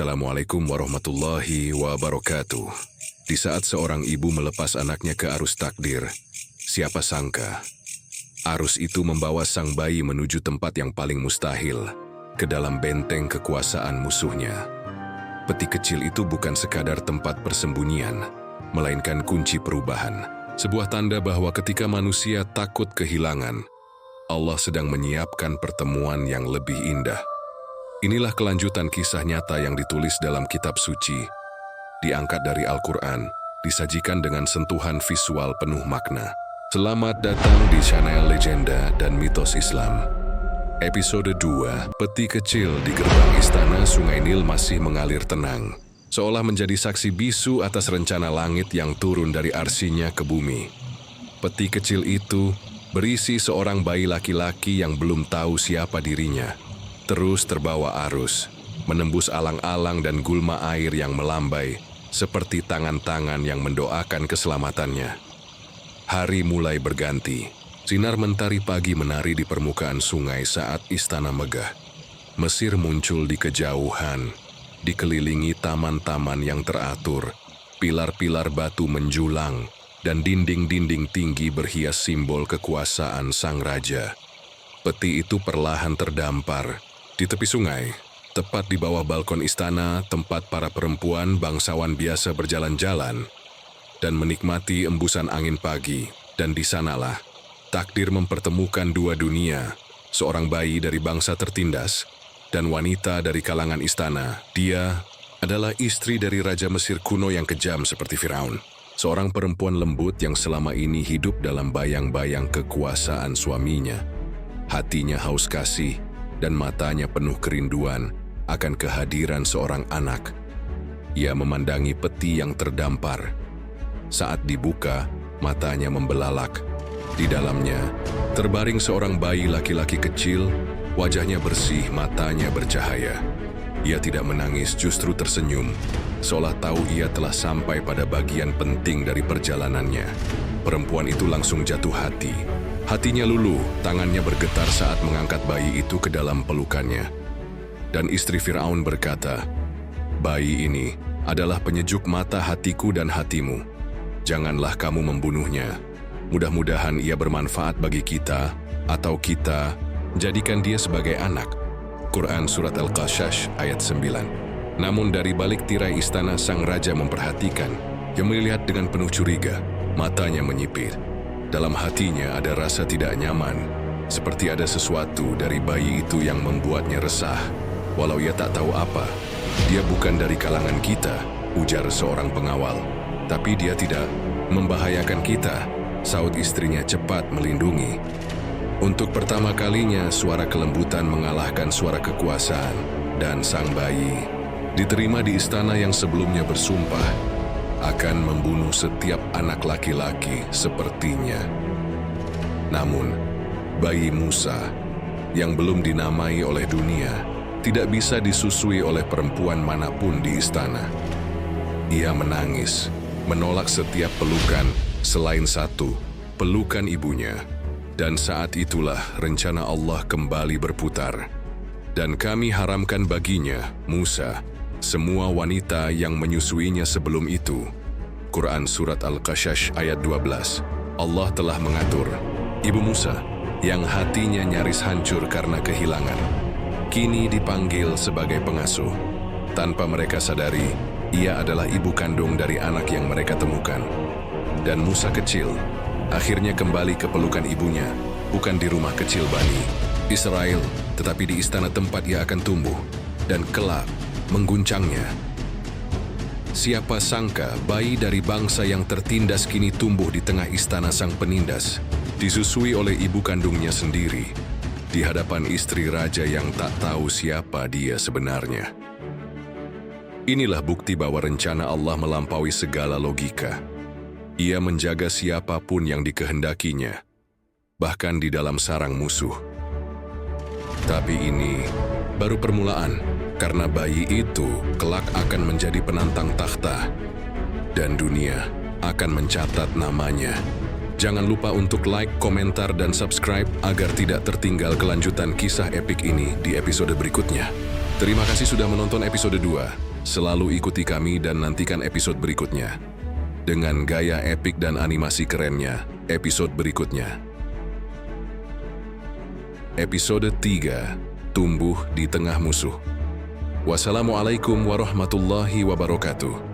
Assalamualaikum warahmatullahi wabarakatuh. Di saat seorang ibu melepas anaknya ke arus takdir, siapa sangka arus itu membawa sang bayi menuju tempat yang paling mustahil, ke dalam benteng kekuasaan musuhnya. Peti kecil itu bukan sekadar tempat persembunyian, melainkan kunci perubahan. Sebuah tanda bahwa ketika manusia takut kehilangan, Allah sedang menyiapkan pertemuan yang lebih indah. Inilah kelanjutan kisah nyata yang ditulis dalam kitab suci, diangkat dari Al-Quran, disajikan dengan sentuhan visual penuh makna. Selamat datang di channel Legenda dan Mitos Islam. Episode 2, Peti Kecil di Gerbang Istana Sungai Nil masih mengalir tenang, seolah menjadi saksi bisu atas rencana langit yang turun dari arsinya ke bumi. Peti kecil itu berisi seorang bayi laki-laki yang belum tahu siapa dirinya, terus terbawa arus, menembus alang-alang dan gulma air yang melambai, seperti tangan-tangan yang mendoakan keselamatannya. Hari mulai berganti. Sinar mentari pagi menari di permukaan sungai saat istana megah. Mesir muncul di kejauhan, dikelilingi taman-taman yang teratur, pilar-pilar batu menjulang, dan dinding-dinding tinggi berhias simbol kekuasaan sang raja. Peti itu perlahan terdampar di tepi sungai, tepat di bawah balkon istana, tempat para perempuan bangsawan biasa berjalan-jalan dan menikmati embusan angin pagi. Dan di sanalah takdir mempertemukan dua dunia, seorang bayi dari bangsa tertindas dan wanita dari kalangan istana. Dia adalah istri dari Raja Mesir kuno yang kejam seperti Firaun, seorang perempuan lembut yang selama ini hidup dalam bayang-bayang kekuasaan suaminya. Hatinya haus kasih dan matanya penuh kerinduan akan kehadiran seorang anak. Ia memandangi peti yang terdampar. Saat dibuka, matanya membelalak. Di dalamnya, terbaring seorang bayi laki-laki kecil, wajahnya bersih, matanya bercahaya. Ia tidak menangis, justru tersenyum, seolah tahu ia telah sampai pada bagian penting dari perjalanannya. Perempuan itu langsung jatuh hati. Hatinya luluh, tangannya bergetar saat mengangkat bayi itu ke dalam pelukannya. Dan istri Firaun berkata, "Bayi ini adalah penyejuk mata hatiku dan hatimu. Janganlah kamu membunuhnya. Mudah-mudahan ia bermanfaat bagi kita, atau kita jadikan dia sebagai anak." Quran Surat Al-Qasas ayat 9. Namun dari balik tirai istana sang raja memperhatikan. Ia melihat dengan penuh curiga, matanya menyipit. Dalam hatinya ada rasa tidak nyaman, seperti ada sesuatu dari bayi itu yang membuatnya resah. Walau ia tak tahu apa, "Dia bukan dari kalangan kita," ujar seorang pengawal. "Tapi dia tidak membahayakan kita," saut istrinya cepat melindungi. Untuk pertama kalinya suara kelembutan mengalahkan suara kekuasaan, dan sang bayi diterima di istana yang sebelumnya bersumpah akan membunuh setiap anak laki-laki sepertinya. Namun, bayi Musa yang belum dinamai oleh dunia tidak bisa disusui oleh perempuan manapun di istana. Ia menangis, menolak setiap pelukan selain satu, pelukan ibunya. Dan saat itulah rencana Allah kembali berputar. "Dan kami haramkan baginya, Musa, semua wanita yang menyusuinya sebelum itu." Quran Surat Al-Qasas ayat 12. Allah telah mengatur ibu Musa yang hatinya nyaris hancur karena kehilangan, kini dipanggil sebagai pengasuh. Tanpa mereka sadari, ia adalah ibu kandung dari anak yang mereka temukan. Dan Musa kecil akhirnya kembali ke pelukan ibunya, bukan di rumah kecil Bani Israel, tetapi di istana tempat ia akan tumbuh dan kelak mengguncangnya. Siapa sangka bayi dari bangsa yang tertindas kini tumbuh di tengah istana sang penindas, disusui oleh ibu kandungnya sendiri, di hadapan istri raja yang tak tahu siapa dia sebenarnya. Inilah bukti bahwa rencana Allah melampaui segala logika. Ia menjaga siapapun yang dikehendakinya, bahkan di dalam sarang musuh. Tapi ini baru permulaan, karena bayi itu kelak akan menjadi penantang takhta, dan dunia akan mencatat namanya. Jangan lupa untuk like, komentar, dan subscribe agar tidak tertinggal kelanjutan kisah epik ini di episode berikutnya. Terima kasih sudah menonton episode 2. Selalu ikuti kami dan nantikan episode berikutnya. Dengan gaya epik dan animasi kerennya, episode berikutnya. Episode 3, Tumbuh di Tengah Musuh. Wassalamualaikum warahmatullahi wabarakatuh.